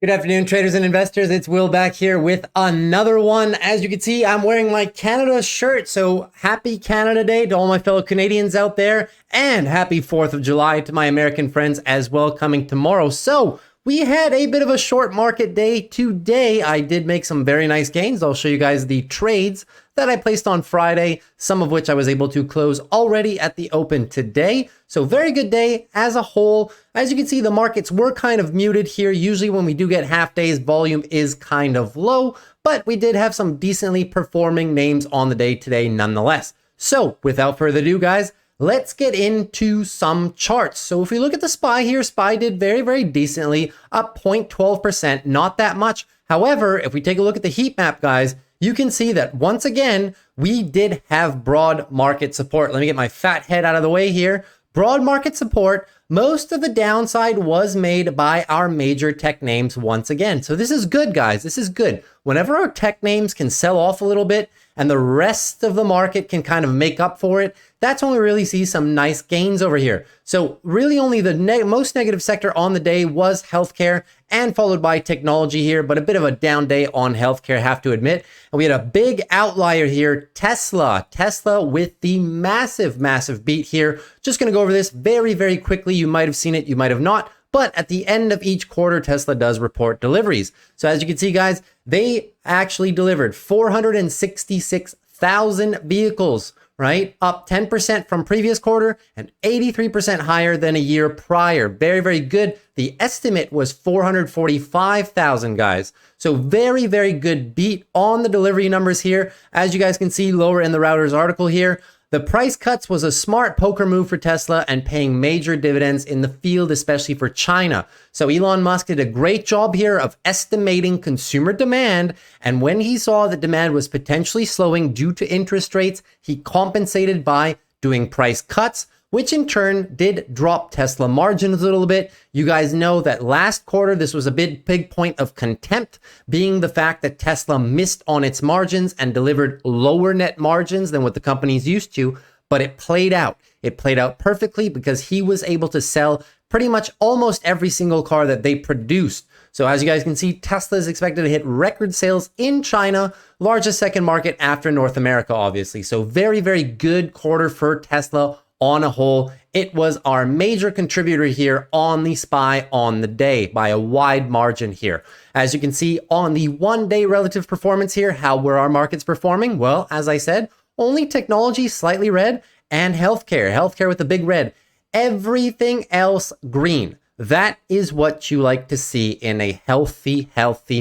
Good afternoon, traders and investors. It's Will back here with another one. As you can see, I'm wearing my Canada shirt. So happy Canada Day to all my fellow Canadians out there, and happy 4th of July to my American friends as well coming tomorrow. So we had a bit of a short market day today. I did make some very nice gains. I'll show you guys the trades that I placed on Friday, some of which I was able to close already at the open today. So very good day as a whole. As you can see, the markets were kind of muted here. Usually when we do get half days, volume is kind of low, but we did have some decently performing names on the day today nonetheless. So without further ado, guys, let's get into some charts. So if we look at the SPY here, SPY did very decently, up 0.12%, not that much. However, if we take a look at the heat map, guys, you can see that once again, we did have broad market support. Let me get my fat head out of the way here. Broad market support. Most of the downside was made by our major tech names once again. So this is good, guys. This is good. Whenever our tech names can sell off a little bit and the rest of the market can kind of make up for it, that's when we really see some nice gains over here. So really only the most negative sector on the day was healthcare, and followed by technology here, but a bit of a down day on healthcare, have to admit. And we had a big outlier here, Tesla. Tesla with the massive beat here. Just gonna go over this very quickly. You might have seen it, you might have not. But at the end of each quarter, Tesla does report deliveries. So as you can see, guys, they actually delivered 466,000 vehicles, right? Up 10% from previous quarter and 83% higher than a year prior. Very good. The estimate was 445,000, guys. So very good beat on the delivery numbers here. As you guys can see lower in the Routers article here, the price cuts was a smart poker move for Tesla and paying major dividends in the field, especially for China. So Elon Musk did a great job here of estimating consumer demand. And when he saw that demand was potentially slowing due to interest rates, he compensated by doing price cuts, which in turn did drop Tesla margins a little bit. You guys know that last quarter, this was a big point of contempt, being the fact that Tesla missed on its margins and delivered lower net margins than what the company's used to, but it played out. It played out perfectly because he was able to sell pretty much almost every single car that they produced. So as you guys can see, Tesla is expected to hit record sales in China, largest second market after North America, obviously. So very good quarter for Tesla on a whole. It was our major contributor here on the SPY on the day by a wide margin here. As you can see on the 1 day relative performance here, how were our markets performing? Well, as I said, only technology slightly red and healthcare with the big red. Everything else green. That is what you like to see in a healthy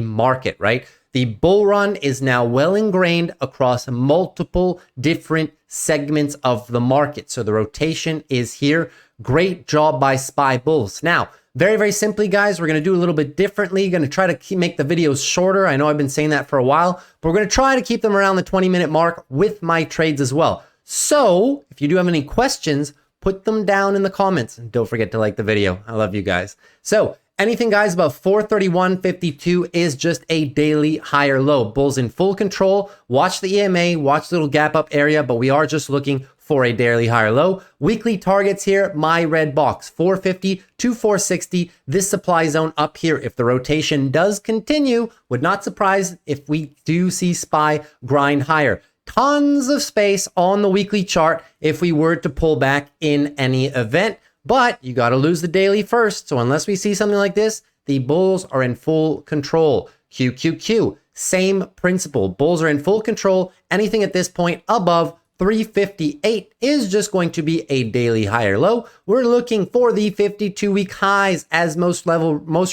market, right? The bull run is now well ingrained across multiple different segments of the market. So the rotation is here. Great job by SPY Bulls. Now, very simply, guys, we're going to do a little bit differently. Going to try to make the videos shorter. I know I've been saying that for a while, but we're going to try to keep them around the 20-minute mark with my trades as well. So if you do have any questions, put them down in the comments. And don't forget to like the video. I love you guys. So anything, guys, above 431.52 is just a daily higher low. Bulls in full control. Watch the EMA, watch the little gap up area, but we are just looking for a daily higher low. Weekly targets here, my red box, 450 to 460. This supply zone up here, if the rotation does continue, would not surprise if we do see SPY grind higher. Tons of space on the weekly chart if we were to pull back in any event. But you got to lose the daily first. So unless we see something like this, the bulls are in full control. QQQ, same principle. Bulls are in full control. Anything at this point above 358 is just going to be a daily higher low. We're looking for the 52-week highs as most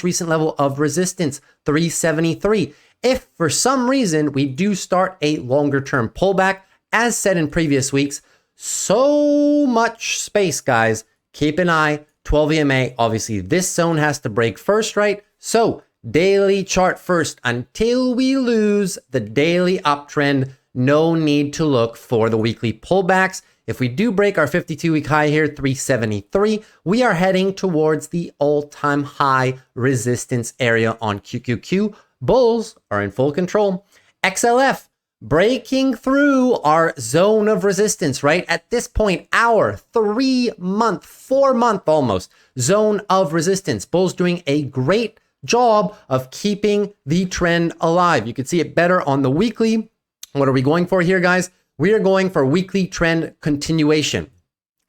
recent level of resistance, 373. If for some reason we do start a longer term pullback, as said in previous weeks, so much space, guys. Keep an eye, 12 EMA. Obviously, this zone has to break first, right? So daily chart first until we lose the daily uptrend. No need to look for the weekly pullbacks. If we do break our 52-week high here, 373, we are heading towards the all-time high resistance area on QQQ. Bulls are in full control. XLF breaking through our zone of resistance, right? At this point, our 4 month almost zone of resistance. Bulls doing a great job of keeping the trend alive. You can see it better on the weekly. What are we going for here, guys? We are going for weekly trend continuation.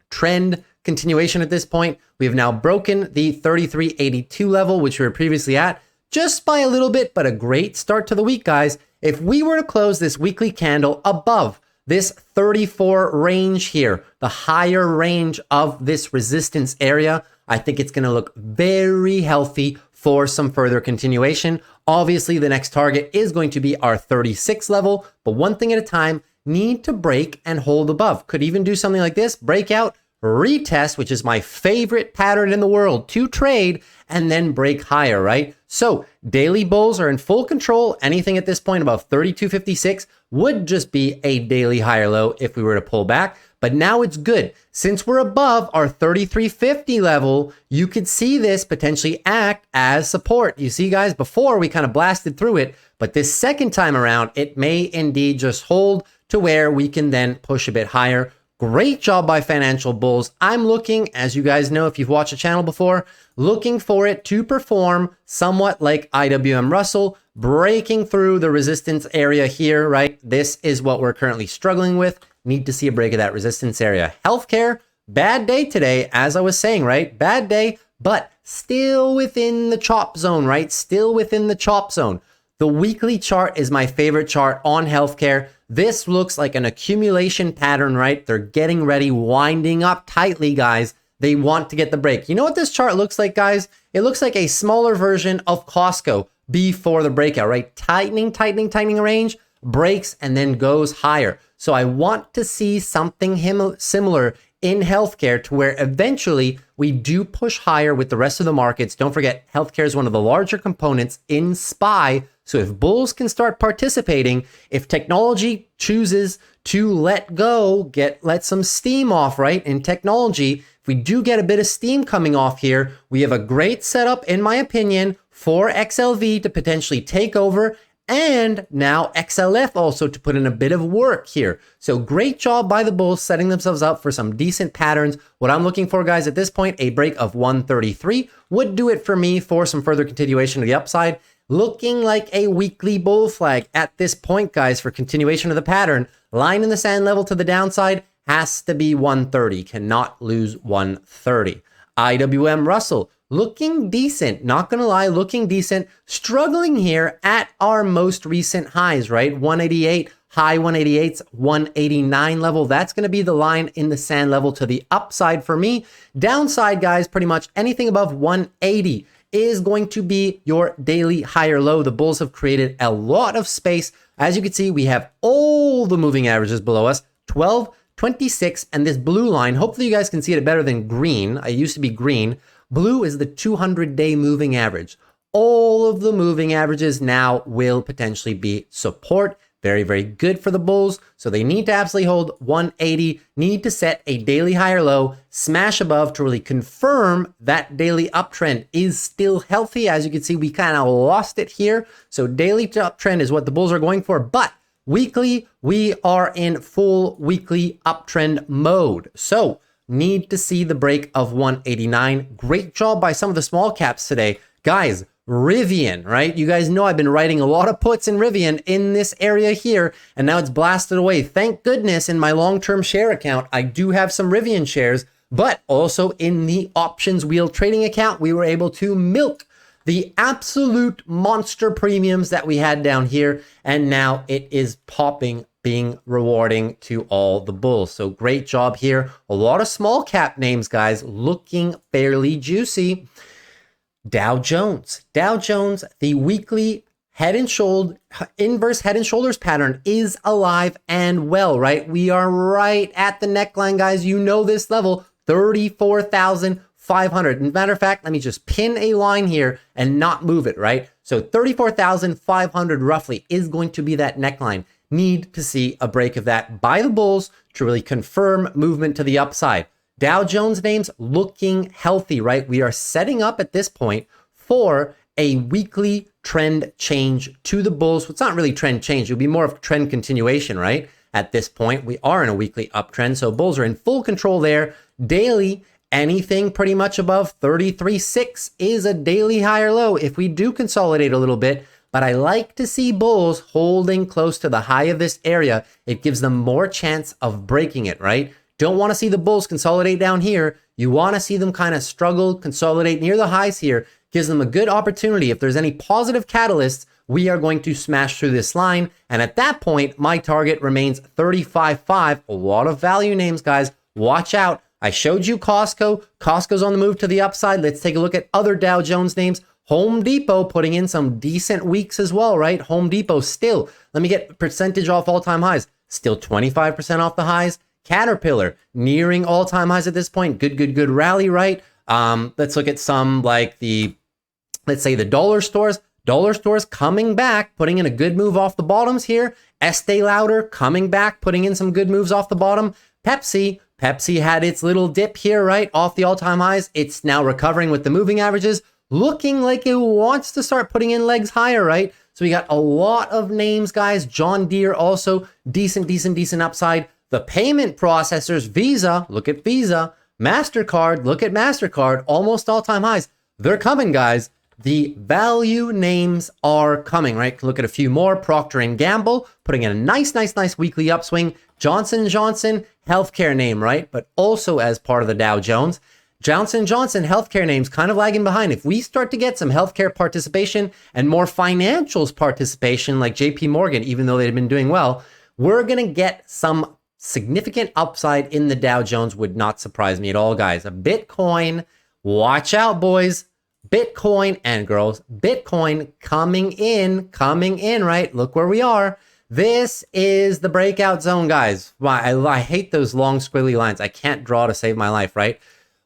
Trend continuation at this point. We have now broken the 3382 level, which we were previously at, just by a little bit, but a great start to the week, guys. If we were to close this weekly candle above this 34 range here, the higher range of this resistance area, I think it's going to look very healthy for some further continuation. Obviously, the next target is going to be our 36 level, but one thing at a time, need to break and hold above. Could even do something like this, breakout, retest, which is my favorite pattern in the world to trade, and then break higher, right? So daily bulls are in full control. Anything at this point above 32.56 would just be a daily higher low if we were to pull back. But now it's good. Since we're above our 33.50 level, you could see this potentially act as support. You see, guys, before we kind of blasted through it, but this second time around, it may indeed just hold to where we can then push a bit higher. Great job by Financial Bulls. I'm looking, as you guys know, if you've watched the channel before, looking for it to perform somewhat like IWM Russell, breaking through the resistance area here, right? This is what we're currently struggling with. Need to see a break of that resistance area. Healthcare, bad day today, as I was saying, right? Bad day, but still within the chop zone, right? Still within the chop zone. The weekly chart is my favorite chart on healthcare. This looks like an accumulation pattern, right? They're getting ready, winding up tightly, guys. They want to get the break. You know what this chart looks like, guys? It looks like a smaller version of Costco before the breakout, right? Tightening a range, breaks, and then goes higher. So I want to see something similar in healthcare to where eventually we do push higher with the rest of the markets. Don't forget, healthcare is one of the larger components in SPY. So if bulls can start participating, if technology chooses to let some steam off, right? In technology, if we do get a bit of steam coming off here, we have a great setup, in my opinion, for XLV to potentially take over, and now XLF also to put in a bit of work here. So great job by the bulls setting themselves up for some decent patterns. What I'm looking for, guys, at this point, a break of 133 would do it for me for some further continuation to the upside. Looking like a weekly bull flag at this point, guys, for continuation of the pattern. Line in the sand level to the downside has to be 130. Cannot lose 130. IWM Russell looking decent. Not going to lie, looking decent. Struggling here at our most recent highs, right? 188, high 188s, 189 level. That's going to be the line in the sand level to the upside for me. Downside, guys, pretty much anything above 180 is going to be your daily higher low. The bulls have created a lot of space. As you can see, we have all the moving averages below us, 12, 26, and this blue line. Hopefully you guys can see it better than green. I used to be green. Blue is the 200-day moving average. All of the moving averages now will potentially be support. Very, very good for the bulls. So they need to absolutely hold 180, need to set a daily higher low, smash above to really confirm that daily uptrend is still healthy. As you can see, we kind of lost it here. So daily uptrend is what the bulls are going for, but weekly, we are in full weekly uptrend mode. So need to see the break of 189. Great job by some of the small caps today. Guys, Rivian, right? You guys know I've been writing a lot of puts in Rivian in this area here, and now it's blasted away. Thank goodness in my long-term share account, I do have some Rivian shares, but also in the options wheel trading account, we were able to milk the absolute monster premiums that we had down here, and now it is popping, being rewarding to all the bulls. So great job here. A lot of small cap names, guys, looking fairly juicy. Dow Jones, the weekly inverse head and shoulders pattern is alive and well, right? We are right at the neckline, guys. You know this level, 34,500. As a matter of fact, let me just pin a line here and not move it, right? So 34,500 roughly is going to be that neckline. Need to see a break of that by the bulls to really confirm movement to the upside. Dow Jones names looking healthy, right? We are setting up at this point for a weekly trend change to the bulls. Well, it's not really trend change. It'll be more of trend continuation, right? At this point, we are in a weekly uptrend. So bulls are in full control there. Daily Anything pretty much above 33.6 is a daily high or low if we do consolidate a little bit. But I like to see bulls holding close to the high of this area. It gives them more chance of breaking it, right? Don't want to see the bulls consolidate down here. You want to see them kind of struggle, consolidate near the highs here. Gives them a good opportunity. If there's any positive catalysts, we are going to smash through this line. And at that point, my target remains 35.5. A lot of value names, guys. Watch out. I showed you Costco. Costco's on the move to the upside. Let's take a look at other Dow Jones names. Home Depot putting in some decent weeks as well, right? Home Depot still, let me get percentage off all-time highs. Still 25% off the highs. Caterpillar nearing all-time highs at this point. Good rally, right? Let's look at some like let's say the dollar stores. Dollar stores coming back, putting in a good move off the bottoms here. Estee Lauder coming back, putting in some good moves off the bottom. Pepsi had its little dip here, right? Off the all-time highs. It's now recovering with the moving averages. Looking like it wants to start putting in legs higher, right? So we got a lot of names, guys. John Deere also decent upside. The payment processors, Visa, look at Visa. MasterCard, look at MasterCard, almost all-time highs. They're coming, guys. The value names are coming, right? Look at a few more. Procter & Gamble, putting in a nice weekly upswing. Johnson & Johnson, healthcare name, right? But also as part of the Dow Jones. Johnson & Johnson healthcare names kind of lagging behind. If we start to get some healthcare participation and more financials participation like JP Morgan, even though they've been doing well, we're going to get some significant upside in the Dow Jones. Would not surprise me at all, guys. A Bitcoin, watch out, boys. Bitcoin and girls, Bitcoin coming in, right? Look where we are. This is the breakout zone, guys. I hate those long squiggly lines. I can't draw to save my life, right?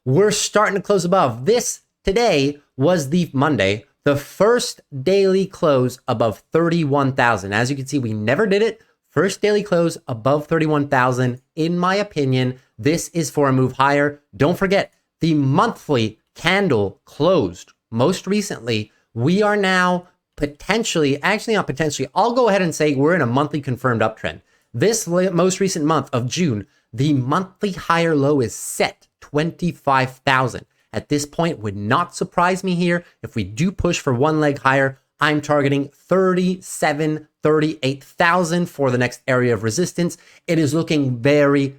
We're starting to close above. This today was the Monday, the first daily close above 31,000. As you can see, we never did it. First daily close above 31,000. In my opinion, this is for a move higher. Don't forget, the monthly candle closed most recently. We are now potentially, actually not potentially, I'll go ahead and say we're in a monthly confirmed uptrend. This most recent month of June, the monthly higher low is set 25,000. At this point, would not surprise me here. If we do push for one leg higher, I'm targeting 38,000 for the next area of resistance. It is looking very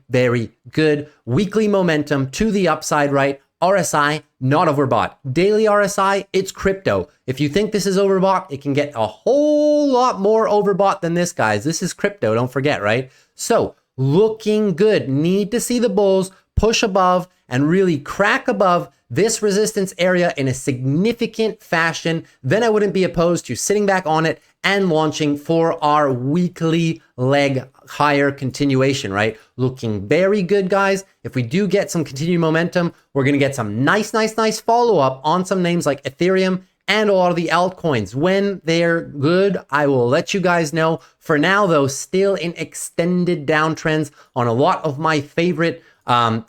good. Weekly momentum to the upside, right? RSI, not overbought. Daily RSI, it's crypto. If you think this is overbought, it can get a whole lot more overbought than this, guys. This is crypto, don't forget, right? So, looking good. Need to see the bulls push above and really crack above this resistance area in a significant fashion. Then I wouldn't be opposed to sitting back on it and launching for our weekly leg higher continuation, right? Looking very good, guys. If we do get some continued momentum, we're going to get some nice follow-up on some names like Ethereum and a lot of the altcoins. When they're good, I will let you guys know. For now, though, still in extended downtrends on a lot of my favorite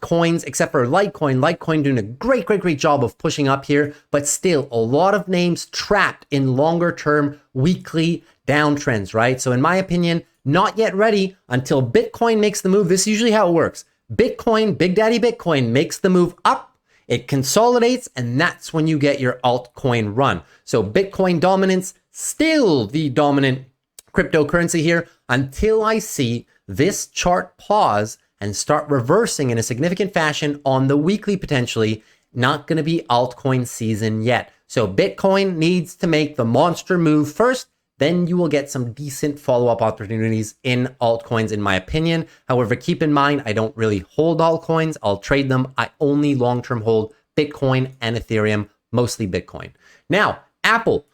coins, except for Litecoin. Litecoin doing a great job of pushing up here, but still a lot of names trapped in longer term weekly downtrends, right? So in my opinion, not yet ready until Bitcoin makes the move. This is usually how it works. Bitcoin, Big Daddy Bitcoin makes the move up, it consolidates, and that's when you get your altcoin run. So Bitcoin dominance, still the dominant cryptocurrency here until I see this chart pause and start reversing in a significant fashion on the weekly potentially. Not going to be altcoin season yet. So Bitcoin needs to make the monster move first, then you will get some decent follow-up opportunities in altcoins, in my opinion. However, keep in mind, I don't really hold altcoins. I'll trade them. I only long-term hold Bitcoin and Ethereum, mostly Bitcoin. Now, Apple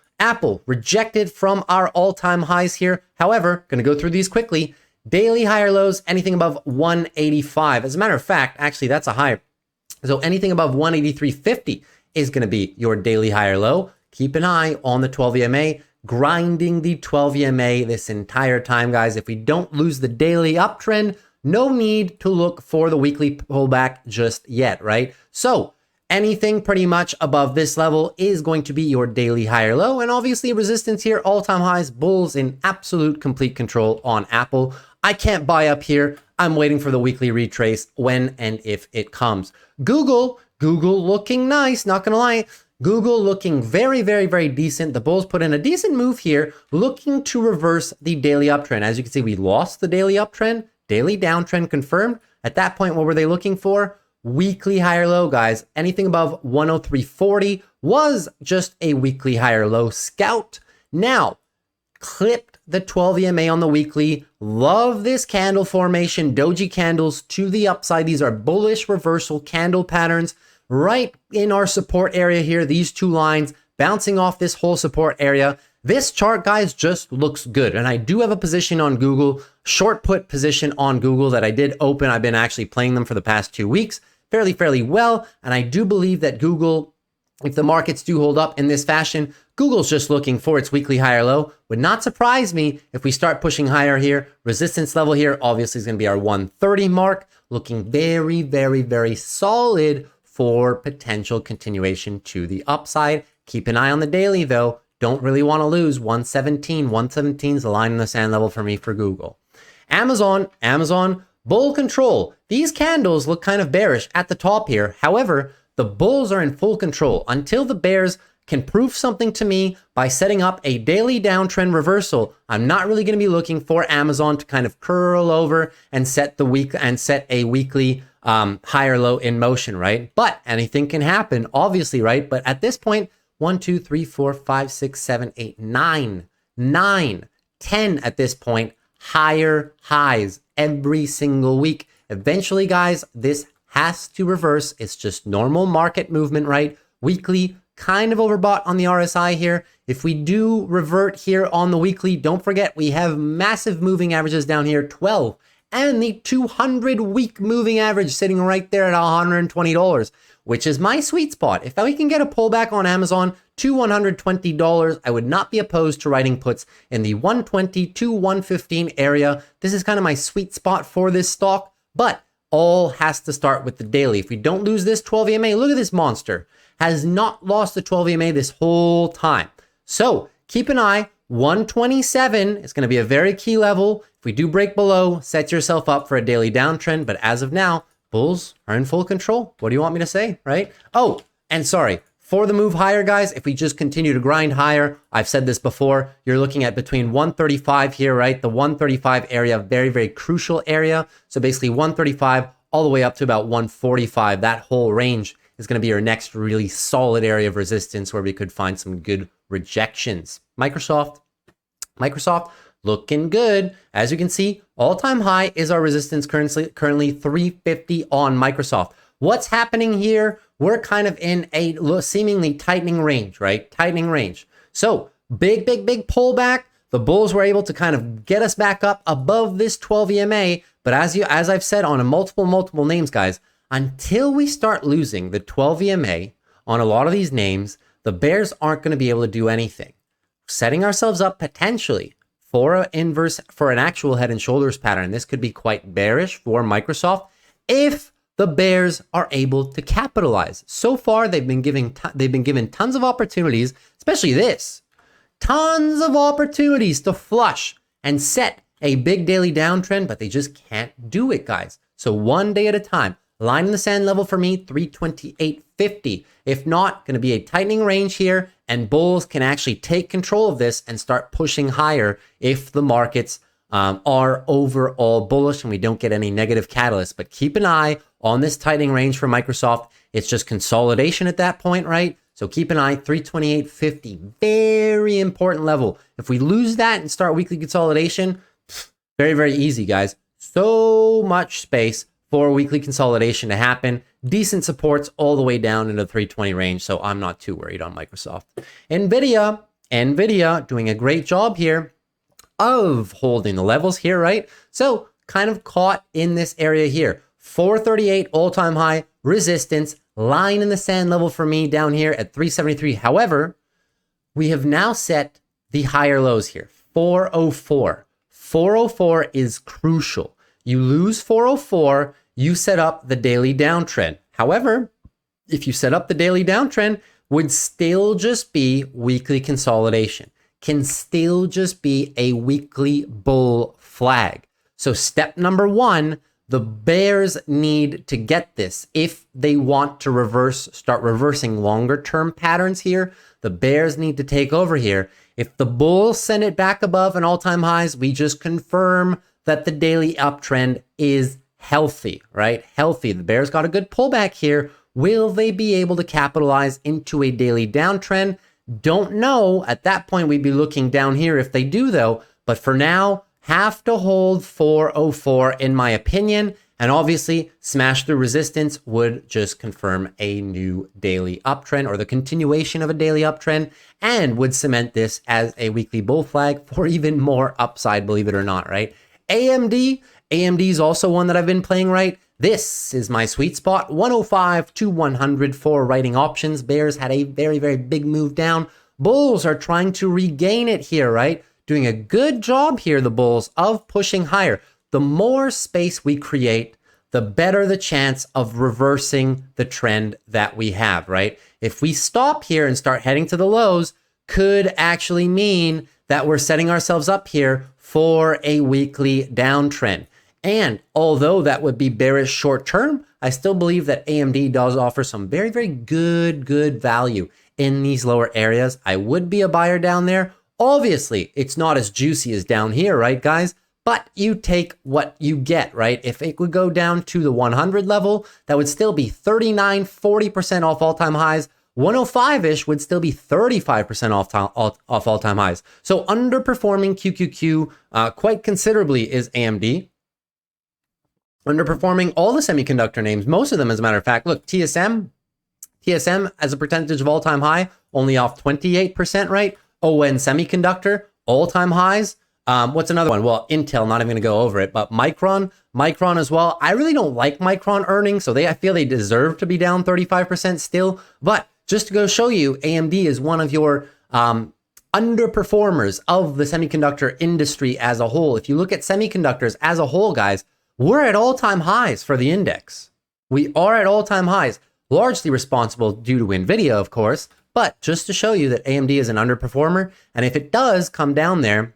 rejected from our all-time highs here. However, going to go through these quickly. Daily higher lows, anything above 185. As a matter of fact, actually, that's a high. So anything above 183.50 is going to be your daily higher low. Keep an eye on the 12 EMA, grinding the 12 EMA this entire time, guys. If we don't lose the daily uptrend, no need to look for the weekly pullback just yet, right? So anything pretty much above this level is going to be your daily higher low. And obviously resistance here, all-time highs, bulls in absolute complete control on Apple. I can't buy up here. I'm waiting for the weekly retrace when and if it comes. Google Google looking nice, not gonna lie. Google looking very, very, very decent. The bulls put in a decent move here, looking to reverse the daily uptrend. As you can see, we lost the daily uptrend, daily downtrend confirmed. At that point, what were they looking for? Weekly higher low, guys. Anything above 103.40 was just a weekly higher low scout. Now, clipped the 12 EMA on the weekly. Love this candle formation, doji candles to the upside. These are bullish reversal candle patterns right in our support area here. These two lines bouncing off this whole support area. This chart, guys, just looks good. And I do have a position on Google, short put position on Google that I did open. I've been actually playing them for the past 2 weeks fairly well. And I do believe that Google, if the markets do hold up in this fashion, Google's just looking for its weekly higher low. Would not surprise me if we start pushing higher here. Resistance level here obviously is going to be our 130 mark, looking very, very, very solid for potential continuation to the upside. Keep an eye on the daily though. Don't really want to lose 117. 117 is the line in the sand level for me for Google. Amazon, bull control. These candles look kind of bearish at the top here. However, the bulls are in full control until the bears can prove something to me by setting up a daily downtrend reversal. I'm not really going to be looking for Amazon to kind of curl over and set a weekly higher low in motion, right? But anything can happen, obviously, right? But at this point, 1, 2, 3, 4, 5, 6, 7, 8, 9, 10 at this point, higher highs every single week. Eventually, guys, this has to reverse. It's just normal market movement, right? Weekly, kind of overbought on the RSI here. If we do revert here on the weekly, don't forget we have massive moving averages down here, 12, and the 200-week moving average sitting right there at $120, which is my sweet spot. If we can get a pullback on Amazon to $120, I would not be opposed to writing puts in the 120 to 115 area. This is kind of my sweet spot for this stock, but all has to start with the daily. If we don't lose this 12 EMA, look at this monster. Has not lost the 12 EMA this whole time. So keep an eye. 127 is going to be a very key level. If we do break below, set yourself up for a daily downtrend. But as of now, bulls are in full control. What do you want me to say, right? Oh, and sorry, for the move higher, guys, if we just continue to grind higher, I've said this before, you're looking at between 135 here, right? The 135 area, very, very crucial area. So basically 135 all the way up to about 145. That whole range is going to be your next really solid area of resistance where we could find some good rejections. Microsoft looking good. As you can see, all-time high is our resistance currently 350 on Microsoft. What's happening here? We're kind of in a seemingly tightening range, right? Tightening range. So big pullback. The bulls were able to kind of get us back up above this 12 EMA. But as I've said on a multiple names, guys, until we start losing the 12 EMA on a lot of these names, the bears aren't going to be able to do anything. Setting ourselves up potentially for an actual head and shoulders pattern. This could be quite bearish for Microsoft if the bears are able to capitalize. So far, they've been given tons of opportunities, especially this. Tons of opportunities to flush and set a big daily downtrend, but they just can't do it, guys. So one day at a time. Line in the sand level for me, 328.50. If not, going to be a tightening range here, and bulls can actually take control of this and start pushing higher if the markets are overall bullish and we don't get any negative catalysts. But keep an eye on this tightening range for Microsoft. It's just consolidation at that point, right? So keep an eye, 328.50, very important level. If we lose that and start weekly consolidation, very, very easy, guys. So much space for weekly consolidation to happen. Decent supports all the way down into the 320 range, so I'm not too worried on Microsoft. NVIDIA doing a great job here of holding the levels here, right? So kind of caught in this area here. 438 all-time high resistance, line in the sand level for me down here at 373. However, we have now set the higher lows here, 404. 404 is crucial. You lose 404, you set up the daily downtrend. However, if you set up the daily downtrend, would still just be weekly consolidation, can still just be a weekly bull flag. So step number one, The bears need to get this if they want to start reversing longer term patterns here. The bears need to take over here. If the bulls send it back above an all-time highs, we just confirm that the daily uptrend is healthy, right? Healthy. The bears got a good pullback here. Will they be able to capitalize into a daily downtrend? Don't know. At that point, we'd be looking down here if they do, though. But for now, have to hold 404 in my opinion. And obviously, smash through resistance would just confirm a new daily uptrend or the continuation of a daily uptrend and would cement this as a weekly bull flag for even more upside, believe it or not, right? AMD is also one that I've been playing, right? This is my sweet spot, 105 to 100 for writing options. Bears had a very, very big move down. Bulls are trying to regain it here, right? Doing a good job here, the bulls, of pushing higher. The more space we create, the better the chance of reversing the trend that we have, right? If we stop here and start heading to the lows, could actually mean that we're setting ourselves up here for a weekly downtrend. And although that would be bearish short term, I still believe that AMD does offer some very, very good value in these lower areas. I would be a buyer down there. Obviously, it's not as juicy as down here, right, guys? But you take what you get, right? If it would go down to the 100 level, that would still be 39, 40% off all-time highs. 105-ish would still be 35% off all-time highs. So underperforming QQQ quite considerably is AMD. Underperforming all the semiconductor names, most of them, as a matter of fact. Look, TSM as a percentage of all-time high, only off 28%, right? ON Semiconductor, all-time highs. What's another one? Well, Intel, not even going to go over it, but Micron as well. I really don't like Micron earnings, so I feel they deserve to be down 35% still. But just to go show you, AMD is one of your underperformers of the semiconductor industry as a whole. If you look at semiconductors as a whole, guys, we're at all-time highs for the index. We are at all-time highs, largely responsible due to NVIDIA, of course, but just to show you that AMD is an underperformer. And if it does come down there,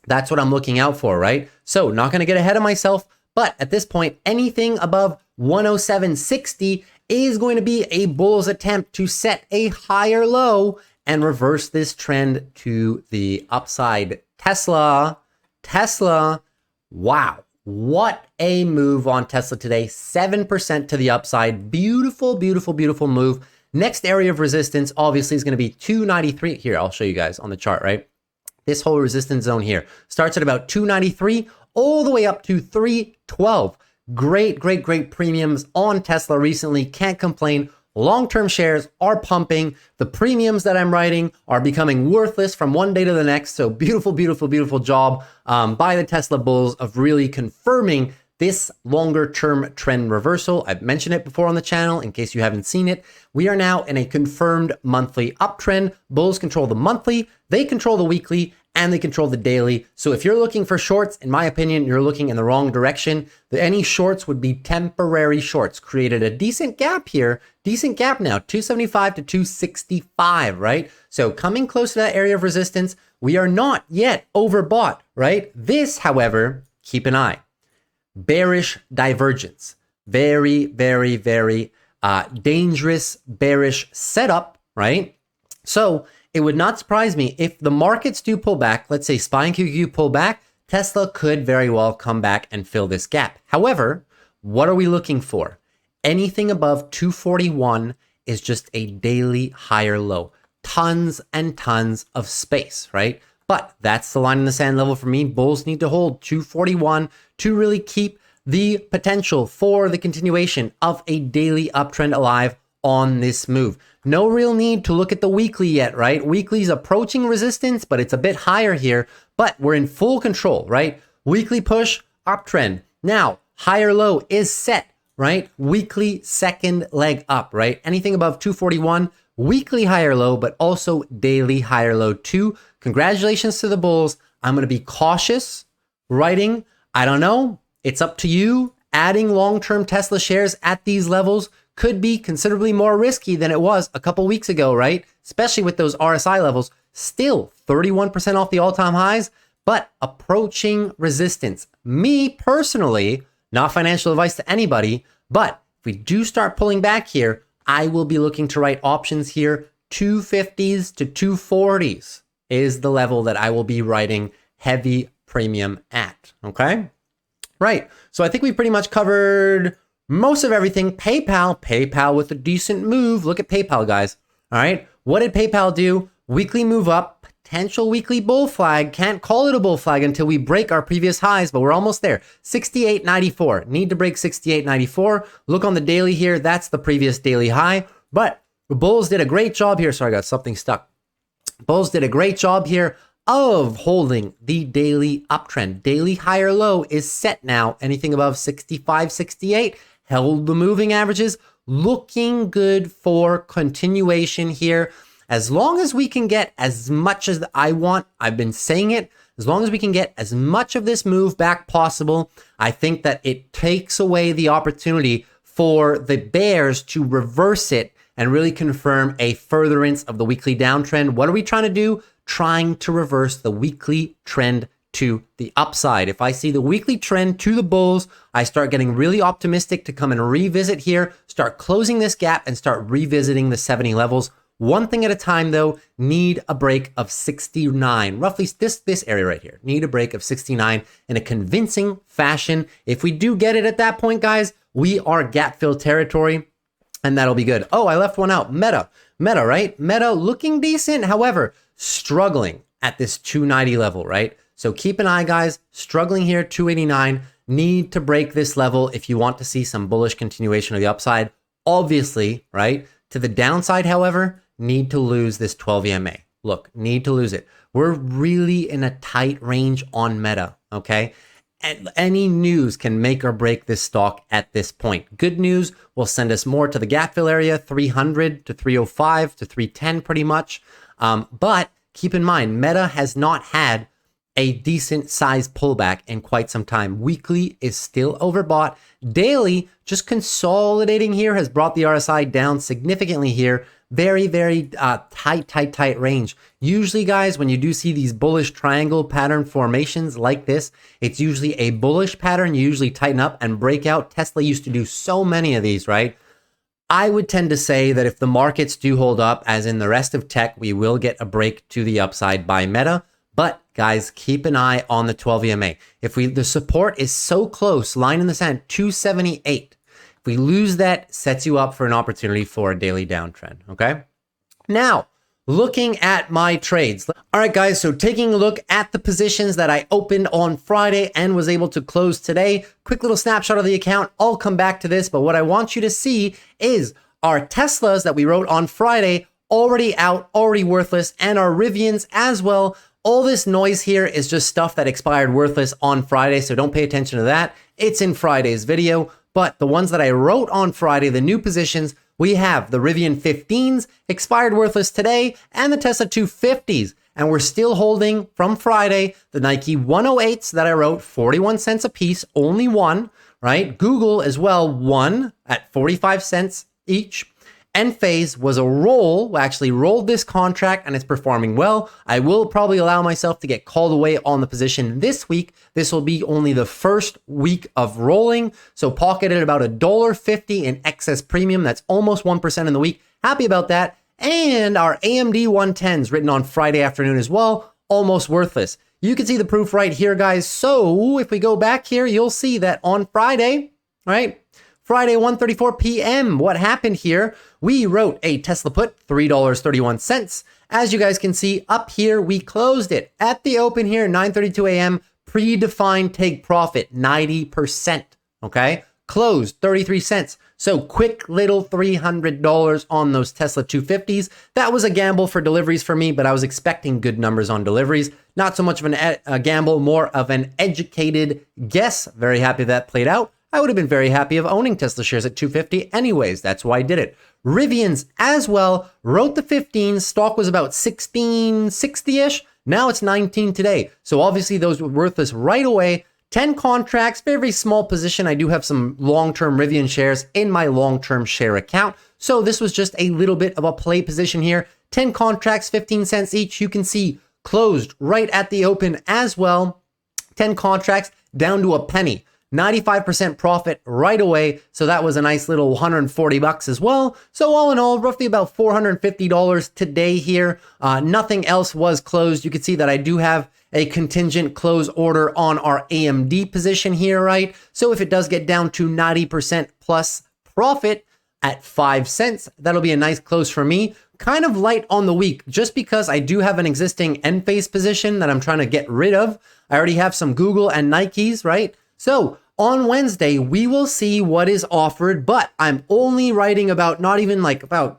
that's what I'm looking out for, right? So not going to get ahead of myself, but at this point, anything above 107.60 is going to be a bull's attempt to set a higher low and reverse this trend to the upside. Tesla, wow. What a move on Tesla today. 7% to the upside. Beautiful move. Next area of resistance obviously is going to be 293. Here, I'll show you guys on the chart, right? This whole resistance zone here starts at about 293 all the way up to 312. Great premiums on Tesla recently. Can't complain. Long-term shares are pumping. The premiums that I'm writing are becoming worthless from one day to the next. So beautiful job by the Tesla bulls of really confirming this longer-term trend reversal. I've mentioned it before on the channel in case you haven't seen it. We are now in a confirmed monthly uptrend. Bulls control the monthly, they control the weekly, and they control the daily. So if you're looking for shorts, in my opinion, you're looking in the wrong direction. Any shorts would be temporary shorts. Created a decent gap here. Decent gap now, 275 to 265, right? So coming close to that area of resistance, we are not yet overbought, right? This, however, keep an eye. Bearish divergence. Very dangerous bearish setup, right? So it would not surprise me if the markets do pull back, let's say SPY and QQQ pull back, Tesla could very well come back and fill this gap. However, what are we looking for? Anything above 241 is just a daily higher low. Tons and tons of space, right? But that's the line in the sand level for me. Bulls need to hold 241 to really keep the potential for the continuation of a daily uptrend alive on this move. No real need to look at the weekly yet, right? Weekly's approaching resistance, but it's a bit higher here, but we're in full control, right? Weekly push, uptrend. Now, higher low is set, right? Weekly second leg up, right? Anything above 241, weekly higher low, but also daily higher low too. Congratulations to the bulls. I'm going to be cautious writing. I don't know. It's up to you. Adding long-term Tesla shares at these levels could be considerably more risky than it was a couple weeks ago, right? Especially with those RSI levels, still 31% off the all-time highs, but approaching resistance. Me personally, Not financial advice to anybody, but if we do start pulling back here, I will be looking to write options here. 250s to 240s is the level that I will be writing heavy premium at, okay? Right, so I think we pretty much covered most of everything. PayPal with a decent move. Look at PayPal, guys. All right, what did PayPal do? Weekly move up, potential weekly bull flag. Can't call it a bull flag until we break our previous highs, but we're almost there. 68.94, need to break 68.94. Look on the daily here, that's the previous daily high, but the bulls did a great job here. Sorry, I got something stuck. Bulls did a great job here of holding the daily uptrend. Daily higher low is set now. Anything above 65, 68, held the moving averages. Looking good for continuation here. As long as we can get as much as I want, I've been saying it, as long as we can get as much of this move back possible, I think that it takes away the opportunity for the bears to reverse it and really confirm a furtherance of the weekly downtrend. What are we trying to do? Trying to reverse the weekly trend to the upside. If I see the weekly trend to the bulls, I start getting really optimistic to come and revisit here, start closing this gap and start revisiting the 70 levels. One thing at a time though, need a break of 69, roughly this area right here. Need a break of 69 in a convincing fashion. If we do get it at that point, guys, we are gap fill territory and that'll be good. Oh, I left one out. Meta, right? Meta looking decent. However, struggling at this 290 level, right? So keep an eye, guys, struggling here, 289, need to break this level if you want to see some bullish continuation of the upside. Obviously, right? To the downside, however, need to lose this 12 EMA. Look, need to lose it. We're really in a tight range on Meta, okay? And any news can make or break this stock at this point. Good news will send us more to the gap fill area, 300 to 305 to 310 pretty much. But keep in mind, Meta has not had a decent size pullback in quite some time. Weekly is still overbought. Daily, just consolidating here, has brought the RSI down significantly here. Very, very tight range. Usually, guys, when you do see these bullish triangle pattern formations like this, it's usually a bullish pattern. You usually tighten up and break out. Tesla used to do so many of these, right? I would tend to say that if the markets do hold up, as in the rest of tech, we will get a break to the upside by Meta. But guys, keep an eye on the 12 EMA. If the support is so close, line in the sand, 278. If we lose that, sets you up for an opportunity for a daily downtrend, okay? Now, looking at my trades. All right, guys, so taking a look at the positions that I opened on Friday and was able to close today. Quick little snapshot of the account. I'll come back to this, but what I want you to see is our Teslas that we wrote on Friday already out, already worthless, and our Rivians as well. All this noise here is just stuff that expired worthless on Friday, so don't pay attention to that. It's in Friday's video, but the ones that I wrote on Friday, the new positions, we have the Rivian 15s, expired worthless today, and the Tesla 250s. And we're still holding from Friday the Nike 108s that I wrote, 41 cents a piece, only one, right? Google as well, one at 45 cents each. Enphase was a roll. We actually rolled this contract and it's performing well. I will probably allow myself to get called away on the position this week. This will be only the first week of rolling. So pocketed about $1.50 in excess premium. That's almost 1% in the week. Happy about that. And our AMD 110s written on Friday afternoon as well, almost worthless. You can see the proof right here, guys. So if we go back here, you'll see that on Friday, right? Friday, 1:34 p.m. What happened here? We wrote a Tesla put, $3.31. As you guys can see up here, we closed it at the open here, 9:32 a.m. Predefined take profit, 90%. Okay, closed 33 cents. So quick little $300 on those Tesla 250s. That was a gamble for deliveries for me, but I was expecting good numbers on deliveries. Not so much of a gamble, more of an educated guess. Very happy that played out. I would have been very happy of owning Tesla shares at 250 anyways. That's why I did it. Rivians as well, wrote the 15s. Stock was about 1660-ish. Now it's 19 today. So obviously those were worthless right away. 10 contracts, very small position. I do have some long-term Rivian shares in my long-term share account. So this was just a little bit of a play position here. 10 contracts, 15 cents each. You can see closed right at the open as well. 10 contracts down to a penny. 95% profit right away. So that was a nice little 140 bucks as well. So all in all, roughly about $450 today here. Nothing else was closed. You can see that I do have a contingent close order on our AMD position here, right? So if it does get down to 90% plus profit at 5 cents, that'll be a nice close for me. Kind of light on the week, just because I do have an existing Enphase position that I'm trying to get rid of. I already have some Google and Nikes, right? So on Wednesday, we will see what is offered, but I'm only writing about not even like a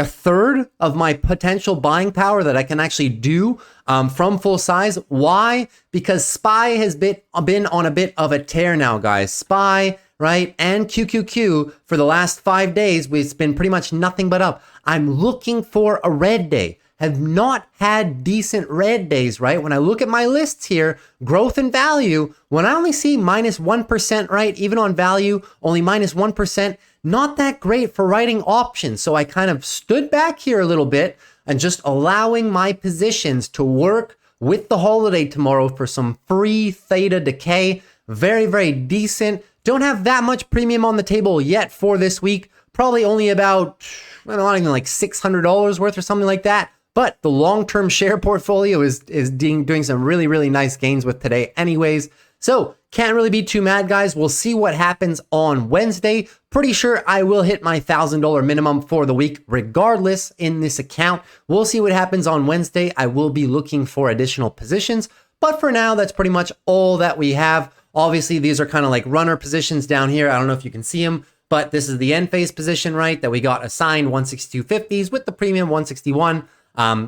third of my potential buying power that I can actually do from full size. Why? Because SPY has been on a bit of a tear now, guys. SPY, right, and QQQ for the last 5 days, it's been pretty much nothing but up. I'm looking for a red day. Have not had decent red days, right? When I look at my lists here, growth and value, when I only see minus 1%, right? Even on value, only minus 1%, not that great for writing options. So I kind of stood back here a little bit and just allowing my positions to work with the holiday tomorrow for some free theta decay. Very, very decent. Don't have that much premium on the table yet for this week. Probably only about, not even like $600 worth or something like that. But the long-term share portfolio is doing some really, really nice gains with today anyways. So can't really be too mad, guys. We'll see what happens on Wednesday. Pretty sure I will hit my $1,000 minimum for the week regardless in this account. We'll see what happens on Wednesday. I will be looking for additional positions. But for now, that's pretty much all that we have. Obviously, these are kind of like runner positions down here. I don't know if you can see them, but this is the Enphase position, right, that we got assigned 162.50s with the premium 161.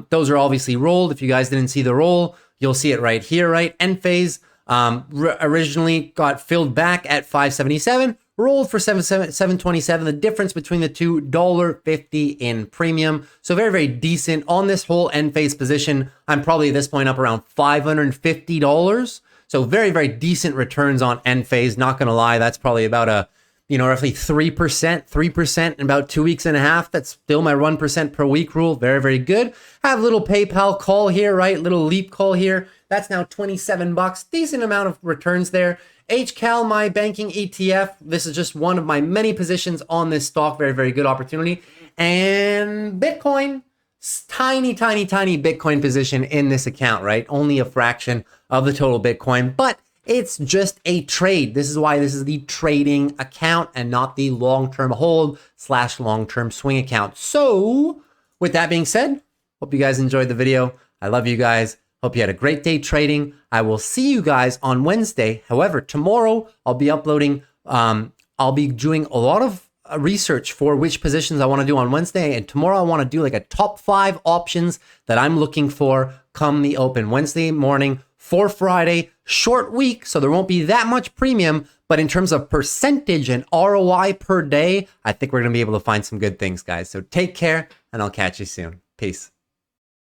Those are obviously rolled. If you guys didn't see the roll, you'll see it right here, right? Enphase originally got filled back at 577, rolled for 727. The difference between the two, $1.50 in premium. So very, very decent on this whole Enphase position. I'm probably at this point up around $550. So very, very decent returns on Enphase. Not going to lie, that's probably about a roughly 3% in about 2 weeks and a half. That's still my 1% per week rule. Very, very good. Have a little PayPal call here, right? Little leap call here. That's now 27 bucks. Decent amount of returns there. HCal, my banking ETF. This is just one of my many positions on this stock. Very, very good opportunity. And Bitcoin, tiny, tiny, tiny Bitcoin position in this account, right? Only a fraction of the total Bitcoin, but it's just a trade. This is why this is the trading account and not the long-term hold / long-term swing account. So with that being said, hope you guys enjoyed the video. I love you guys. Hope you had a great day trading. I will see you guys on Wednesday. However, tomorrow I'll be uploading, I'll be doing a lot of research for which positions I want to do on Wednesday. And tomorrow I want to do like a top 5 options that I'm looking for come the open Wednesday morning for Friday. Short week, so there won't be that much premium, but in terms of percentage and ROI per day, I think we're going to be able to find some good things, guys. So take care, and I'll catch you soon. Peace.